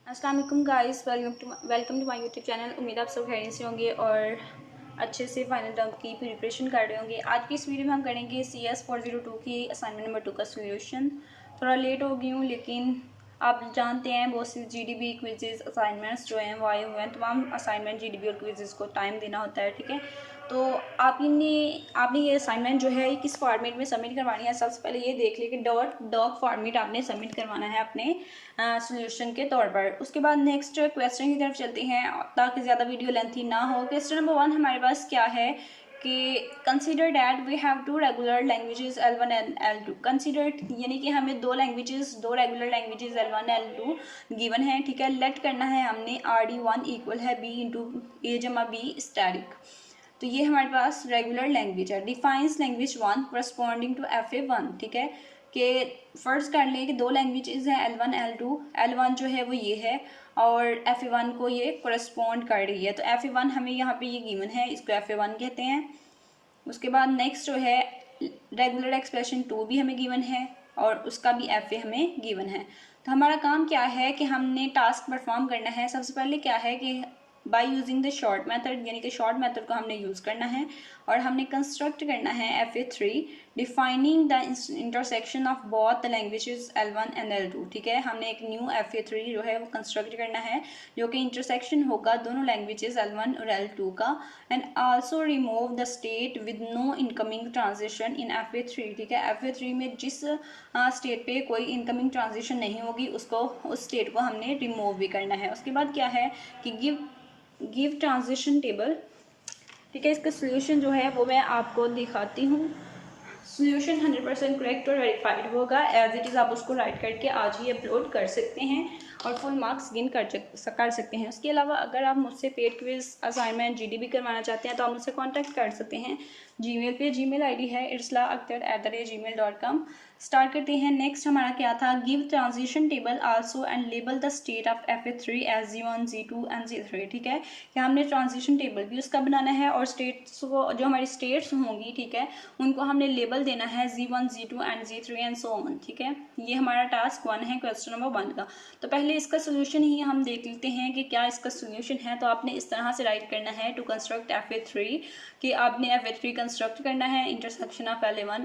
अस्सलाम वालेकुम guys, welcome to my YouTube channel. उम्मीद आप सब खैरियत से होंगे और अच्छे से फाइनल टर्म की प्रिपरेशन कर रहे होंगे। आज की इस वीडियो में हम करेंगे CS 402 की असाइनमेंट नंबर 2 का सोल्यूशन। थोड़ा लेट हो गई हूँ, लेकिन आप जानते हैं बहुत सी GDB क्विजेज़ असाइनमेंट्स जो हैं वो आए हुए हैं। तमाम असाइनमेंट GDB और क्विजेज़ को टाइम देना होता है, ठीक है। तो आपने ये असाइनमेंट जो है ये किस फॉर्मेट में सबमिट करवानी है। सबसे पहले ये देख लें कि डॉक फॉर्मेट आपने सबमिट करवाना है अपने सोल्यूशन के तौर पर। उसके बाद नेक्स्ट क्वेश्चन की तरफ चलते हैं ताकि ज़्यादा वीडियो लेंथी ना हो। क्वेश्चन नंबर 1 हमारे पास क्या है कि consider that we have to regular languages L1 and L2। Consider यानी कि हमें दो regular languages L1 L2 given है, ठीक है। लेट करना है हमने RD1 इक्वल है B इंटू A जमा B स्टैटिक। तो ये हमारे पास रेगुलर लैंग्वेज है। Defines language 1 corresponding to FA1, ठीक है। कि फर्स्ट कर लें कि दो लैंग्वेजेस हैं L1 L2। L1 जो है वो ये है और FA1 को ये करस्पॉन्ड कर रही है। तो FA1 हमें यहाँ पे ये गिवन है, इसको FA1 कहते हैं। उसके बाद नेक्स्ट जो है रेगुलर एक्सप्रेशन 2 भी हमें गिवन है और उसका भी FA हमें गिवन है। तो हमारा काम क्या है कि हमने टास्क परफॉर्म करना है। सबसे पहले क्या है कि by using the short method, यानी कि शॉर्ट मेथड को हमने यूज़ करना है और हमने कंस्ट्रक्ट करना है FA3 defining the intersection of both the languages L1 and L2, ठीक है। हमने एक न्यू FA3 जो है वो कंस्ट्रक्ट करना है जो कि इंटरसेक्शन होगा दोनों लैंग्वेजेस L1 और L2 का। And also remove the state with no incoming transition in FA3, ठीक है। FA3 में जिस स्टेट पे कोई इनकमिंग ट्रांजिशन नहीं होगी उसको उस स्टेट को हमने रिमूव भी करना है। उसके बाद क्या है कि गिव ट्रांजिशन टेबल, ठीक है। इसका सोल्यूशन जो है वो मैं आपको दिखाती हूँ। सोल्यूशन 100% करेक्ट और वेरीफाइड होगा। एज इट इज़ आप उसको राइट करके आज ही अपलोड कर सकते हैं और फुल मार्क्स गेन कर सकते हैं। उसके अलावा अगर आप मुझसे पेड क्विज असाइनमेंट GDB करवाना चाहते हैं तो आप मुझसे कांटेक्ट कर सकते हैं। जीमेल पे जीमेल ID है irslaaktar@gmail.com। स्टार्ट करते हैं। नेक्स्ट हमारा क्या था, give transition table also and label the state of FA3 as Z1 Z2 and Z3, ठीक है। कि हमने ट्रांजिशन टेबल भी उसका बनाना है और स्टेट्स को, जो हमारी स्टेट्स होंगी, ठीक है, उनको हमने लेबल देना है Z1 Z2 and Z3 and so on, ठीक है। ये हमारा टास्क 1 है क्वेश्चन नंबर 1 का। तो पहले इसका सोल्यूशन ही हम देख लेते हैं कि क्या इसका सोल्यूशन है। तो आपने इस तरह से राइट करना है टू कंस्ट्रक्ट FA3 कि आपने FA3 कंस्ट्रक्ट करना है इंटरसेक्शन ऑफ L1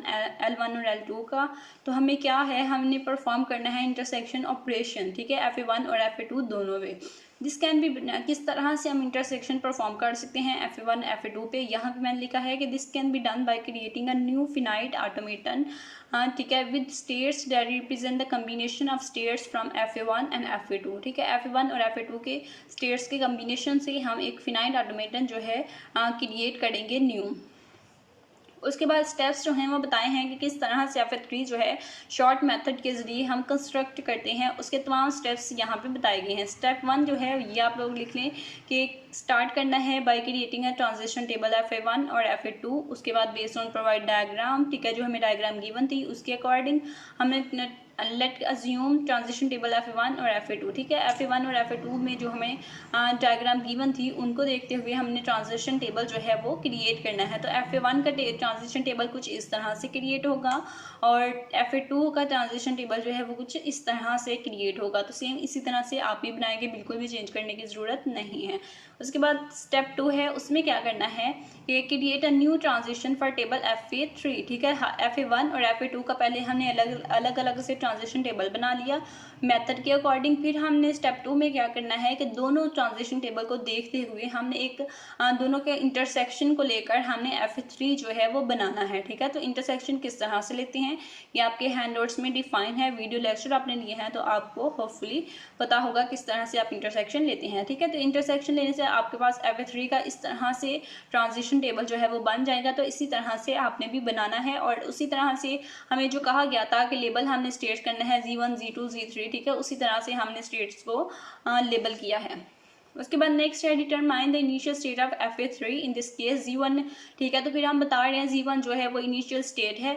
और L2 का। तो हमें क्या है, हमने परफॉर्म करना है इंटरसेक्शन ऑपरेशन, ठीक है, FA1 और FA2 दोनों में। दिस कैन बी, किस तरह से हम इंटरसेक्शन परफॉर्म कर सकते हैं FA1 FA2 पे। यहाँ पे मैंने लिखा है कि this can be done by creating a new finite automaton, ठीक है, with states that represent the combination of states from FA1 and FA2, ठीक है। FA1 और FA2 के स्टेट्स के कम्बिनेशन से हम एक फिनाइट ऑटोमेटन जो है क्रिएट करेंगे न्यू। उसके बाद स्टेप्स जो हैं वो बताए हैं कि किस तरह से FA3 जो है शॉर्ट मेथड के ज़रिए हम कंस्ट्रक्ट करते हैं। उसके तमाम स्टेप्स यहाँ पे बताए गए हैं। स्टेप 1 जो है ये आप लोग लिख लें कि स्टार्ट करना है by creating a transition table FA1 और FA2। उसके बाद बेस्ड ऑन प्रोवाइड डायग्राम, ठीक है, जो हमें डायग्राम गिवन थी उसके अकॉर्डिंग हमने late assume transition table FA1 और FA2, ठीक है। FA1 और FA2 में जो हमें डायग्राम गिवन थी उनको देखते हुए हमने ट्रांजिशन टेबल जो है वो क्रिएट करना है। तो FA1 का ट्रांजिशन टेबल कुछ इस तरह से क्रिएट होगा और FA2 का ट्रांजिशन टेबल जो है वो कुछ इस तरह से क्रिएट होगा। तो सेम इसी तरह से आप भी बनाएंगे, बिल्कुल भी चेंज करने की ज़रूरत नहीं है। उसके बाद स्टेप 2 है, उसमें क्या करना है कि create a new transition for table FA3, ठीक है। FA1 और FA2 का पहले हमने अलग अलग से ट्रांजिशन टेबल बना लिया मेथड के अकॉर्डिंग। फिर हमने स्टेप 2 में क्या करना है कि दोनों ट्रांजिशन टेबल को देखते हुए हमने एक दोनों के इंटरसेक्शन को लेकर हमने FA3 जो है वो बनाना है, ठीक है। तो इंटरसेक्शन किस तरह से लेते हैं ये आपके हैंडआउट्स में डिफाइन है। वीडियो लेक्चर आपने लिए हैं तो आपको होपफुली पता होगा किस तरह से आप इंटरसेक्शन लेते हैं, ठीक है। तो इंटरसेक्शन लेने से आपके पास FA3 का इस तरह से ट्रांजिशन टेबल जो है वो बन जाएगा। तो इसी तरह से आपने भी बनाना है और उसी तरह से हमें जो कहा गया था कि लेबल हमने स्टेट करना है Z1 Z2 Z3, ठीक है, उसी तरह से हमने स्टेट्स को लेबल किया है। उसके बाद नेक्स्ट है determine the initial state of FA3 in this case Z1, ठीक है। तो फिर हम बता रहे हैं Z1 जो है वो इनिशियल स्टेट है,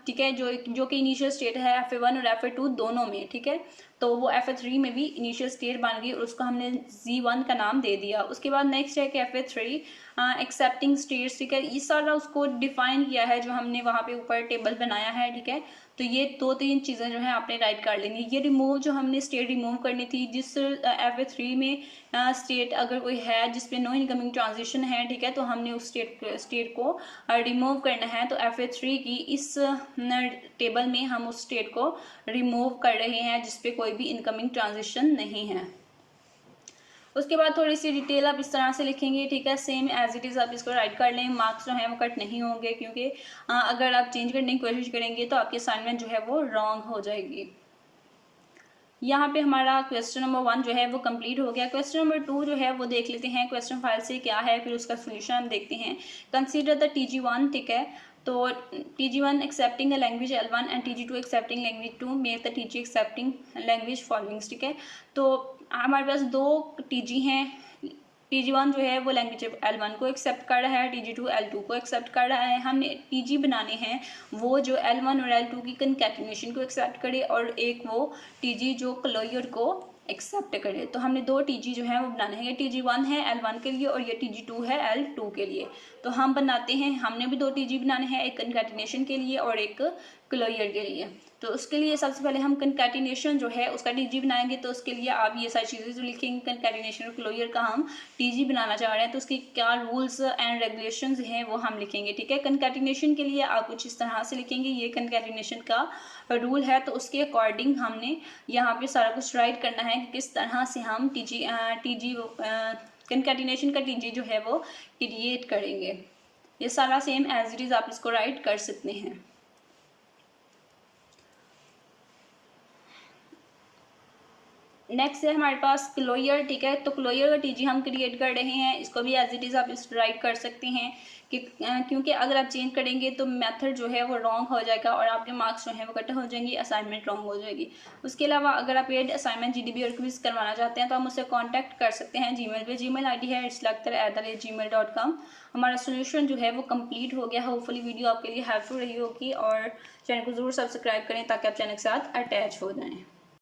ठीक है, जो कि इनिशियल स्टेट है FA1 और FA2 दोनों में, ठीक है। तो वो FA3 में भी इनिशियल स्टेट बन गई और उसको हमने Z1 का नाम दे दिया। उसके बाद नेक्स्ट है कि FA3 एक्सेप्टिंग स्टेट्स, ठीक है, ये सारा उसको डिफाइन किया है जो हमने वहाँ पे ऊपर टेबल बनाया है, ठीक है। तो ये 2-3 चीज़ें जो है आपने राइट कर लेनी है। ये रिमूव जो हमने स्टेट रिमूव करनी थी, जिस FA3 में स्टेट अगर कोई है जिसपे नो इनकमिंग ट्रांजिशन है, ठीक है, तो हमने उस स्टेट को रिमूव करना है। तो FA3 की इस टेबल में हम उस स्टेट को रिमूव कर रहे हैं जिसपे कोई भी इनकमिंग ट्रांजिशन नहीं है। उसके बाद थोड़ी सी डिटेल आप इस तरह से लिखेंगे, ठीक है, सेम एज इट इज़ आप इसको राइट कर लें। मार्क्स जो है वो कट नहीं होंगे, क्योंकि अगर आप चेंज करने की कोशिश करेंगे तो आपकी असाइनमेंट जो है वो रॉन्ग हो जाएगी। यहाँ पे हमारा क्वेश्चन नंबर 1 जो है वो कंप्लीट हो गया। क्वेश्चन नंबर 2 जो है वो देख लेते हैं क्वेश्चन फाइल से क्या है, फिर उसका सोल्यूशन हम देखते हैं। कंसीडर द TG1, ठीक है, तो TG1 accepting a language L1 and TG2 accepting language 2 make the TG accepting language followings, ठीक है। तो हमारे पास 2 TG हैं। TG1 जो है वो लैंग्वेज L1 को एक्सेप्ट कर रहा है, TG2 L2 को एक्सेप्ट कर रहा है। हमने TG बनाने हैं वो जो L1 और L2 की कंकैटिनेशन को एक्सेप्ट करे, और एक वो TG जो क्लोजर को एक्सेप्ट करे। तो हमने 2 TG जो है वो बनाने हैं। ये TG1 है L1 के लिए और ये TG2 है L2 के लिए। तो हम बनाते हैं, हमने भी 2 TG बनाने हैं, एक कंकैटिनेशन के लिए और एक क्लोजर के लिए। तो उसके लिए सबसे पहले हम कंकैटिनेशन जो है उसका TG बनाएंगे। तो उसके लिए आप ये सारी चीज़ें जो लिखेंगे, कंकैटिनेशन और क्लोजर का हम TG बनाना चाह रहे हैं, तो उसकी क्या रूल्स एंड रेगुलेशंस हैं वो हम लिखेंगे, ठीक है। कंकैटिनेशन के लिए आप कुछ इस तरह से लिखेंगे, ये कंकैटिनेशन का रूल है, तो उसके अकॉर्डिंग हमने यहाँ पे सारा कुछ राइट करना है कि किस तरह से हम TG कंकैटिनेशन का TG जो है वो क्रिएट करेंगे। ये सारा सेम एज इट इज़ आप इसको राइट कर सकते हैं। नेक्स्ट है हमारे पास क्लोजर, ठीक है। तो क्लोजर का TG हम क्रिएट कर रहे हैं, इसको भी एज इट इज़ आप इस राइट कर सकते हैं कि क्योंकि अगर आप चेंज करेंगे तो मेथड जो है वो रॉन्ग हो जाएगा और आपके मार्क्स जो है वो कट हो जाएंगे, असाइनमेंट रॉन्ग हो जाएगी। उसके अलावा अगर आप पेड असाइनमेंट GDB और क्विज करवाना चाहते हैं तो आप मुझसे कॉन्टैक्ट कर सकते हैं जीमेल पे। जीमेल ID है itslakhdar@gmail.com। हमारा सोल्यूशन जो है वो कंप्लीट हो गया। होपफुली वीडियो आपके लिए हेल्पफुल रही होगी, और चैनल को ज़रूर सब्सक्राइब करें ताकि आप चैनल के साथ अटैच हो जाएँ।